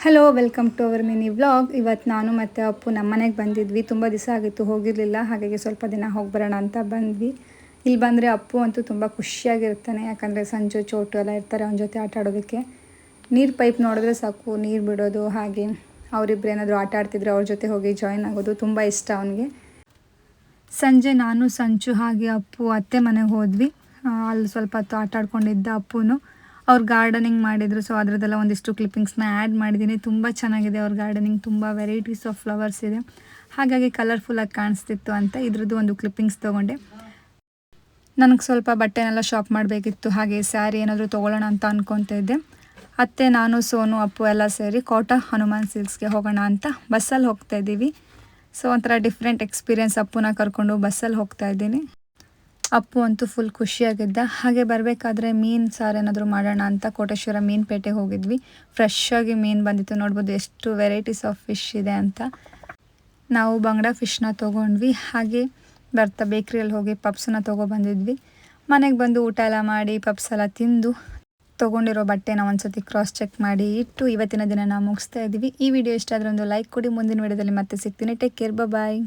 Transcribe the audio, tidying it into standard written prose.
Hello welcome to our mini vlog. ಇವತ್ತು ನಾನು ಮತ್ತು ಅಪ್ಪು ನಮ್ಮ ಮನೆಗೆ ಬಂದಿದ್ವಿ. ತುಂಬ ದಿವಸ ಆಗಿತ್ತು ಹೋಗಿರಲಿಲ್ಲ, ಹಾಗಾಗಿ ಸ್ವಲ್ಪ ದಿನ ಹೋಗಿ ಬರೋಣ ಅಂತ ಬಂದ್ವಿ. ಇಲ್ಲಿ ಬಂದರೆ ಅಪ್ಪು ಅಂತೂ ತುಂಬ ಖುಷಿಯಾಗಿರ್ತಾನೆ, ಯಾಕಂದರೆ ಸಂಜು ಚೋಟು ಎಲ್ಲ ಇರ್ತಾರೆ ಅವನ ಜೊತೆ ಆಟ ಆಡೋದಕ್ಕೆ. ನೀರು ಪೈಪ್ ನೋಡಿದ್ರೆ ಸಾಕು ನೀರು ಬಿಡೋದು, ಹಾಗೆ ಅವರಿಬ್ಬರು ಏನಾದರೂ ಆಟ ಆಡ್ತಿದ್ರೆ ಅವ್ರ ಜೊತೆ ಹೋಗಿ ಜಾಯಿನ್ ಆಗೋದು ತುಂಬ ಇಷ್ಟ ಅವನಿಗೆ. ಸಂಜೆ ನಾನು ಸಂಚು ಹಾಗೆ ಅಪ್ಪು ಅತ್ತೆ ಮನೆಗೆ ಹೋದ್ವಿ. ಅಲ್ಲಿ ಸ್ವಲ್ಪ ಹೊತ್ತು ಆಟ ಆಡ್ಕೊಂಡಿದ್ದ ಅಪ್ಪುನು. ಅವ್ರು ಗಾರ್ಡನಿಂಗ್ ಮಾಡಿದರು, ಸೊ ಅದರದ್ದೆಲ್ಲ ಒಂದಿಷ್ಟು ಕ್ಲಿಪ್ಪಿಂಗ್ಸ್ನ ಆ್ಯಡ್ ಮಾಡಿದ್ದೀನಿ. ತುಂಬ ಚೆನ್ನಾಗಿದೆ ಅವ್ರ ಗಾರ್ಡನಿಂಗ್, ತುಂಬ ವೆರೈಟೀಸ್ ಆಫ್ ಫ್ಲವರ್ಸ್ ಇದೆ, ಹಾಗಾಗಿ ಕಲರ್ಫುಲ್ಲಾಗಿ ಕಾಣಿಸ್ತಿತ್ತು ಅಂತ ಇದ್ರದ್ದು ಒಂದು ಕ್ಲಿಪ್ಪಿಂಗ್ಸ್ ತೊಗೊಂಡೆ. ನನಗೆ ಸ್ವಲ್ಪ ಬಟ್ಟೆನೆಲ್ಲ ಶಾಪ್ ಮಾಡಬೇಕಿತ್ತು, ಹಾಗೆ ಸ್ಯಾರಿ ಏನಾದರೂ ತೊಗೊಳ್ಳೋಣ ಅಂತ ಅಂದ್ಕೊತಾ ಇದ್ದೆ. ಅತ್ತೆ, ನಾನು, ಸೋನು, ಅಪ್ಪು ಎಲ್ಲ ಸೇರಿ ಕೋಟ ಹನುಮಾನ್ ಸಿಲ್ಕ್ಸ್ಗೆ ಹೋಗೋಣ ಅಂತ ಬಸ್ಸಲ್ಲಿ ಹೋಗ್ತಾ ಇದ್ದೀವಿ. ಸೊ ಒಂಥರ ಡಿಫ್ರೆಂಟ್ ಎಕ್ಸ್ಪೀರಿಯೆನ್ಸ್, ಅಪ್ಪುನ ಕರ್ಕೊಂಡು ಬಸ್ಸಲ್ಲಿ ಹೋಗ್ತಾ ಇದ್ದೀನಿ. ಅಪ್ಪು ಅಂತೂ ಫುಲ್ ಖುಷಿಯಾಗಿದ್ದ. ಹಾಗೆ ಬರಬೇಕಾದ್ರೆ ಮೀನು ಸಾರು ಏನಾದರೂ ಮಾಡೋಣ ಅಂತ ಕೋಟೇಶ್ವರ ಮೀನುಪೇಟೆಗೆ ಹೋಗಿದ್ವಿ. ಫ್ರೆಶ್ ಆಗಿ ಮೀನು ಬಂದಿತ್ತು, ನೋಡ್ಬೋದು ಎಷ್ಟು ವೆರೈಟೀಸ್ ಆಫ್ ಫಿಶ್ ಇದೆ ಅಂತ. ನಾವು ಬಂಗಡ ಫಿಶ್ನ ತೊಗೊಂಡ್ವಿ. ಹಾಗೆ ಬರ್ತಾ ಬೇಕ್ರಿಯಲ್ಲಿ ಹೋಗಿ ಪಪ್ಸನ್ನ ತೊಗೊಬಂದಿದ್ವಿ. ಮನೆಗೆ ಬಂದು ಊಟ ಎಲ್ಲ ಮಾಡಿ ಪಪ್ಸ್ ಎಲ್ಲ ತಿಂದು ತೊಗೊಂಡಿರೋ ಬಟ್ಟೆನ ಒಂದ್ಸತಿ ಕ್ರಾಸ್ ಚೆಕ್ ಮಾಡಿ ಇಟ್ಟು ಇವತ್ತಿನ ದಿನ ನಾವು ಮುಗಿಸ್ತಾ ಇದ್ದೀವಿ. ಈ ವಿಡಿಯೋ ಇಷ್ಟ ಆದರೆ ಒಂದು ಲೈಕ್ ಕೊಡಿ. ಮುಂದಿನ ವಿಡಿಯೋದಲ್ಲಿ ಮತ್ತೆ ಸಿಗ್ತೀನಿ. ಟೇಕ್ ಕೇರ್, ಬಾಯ್.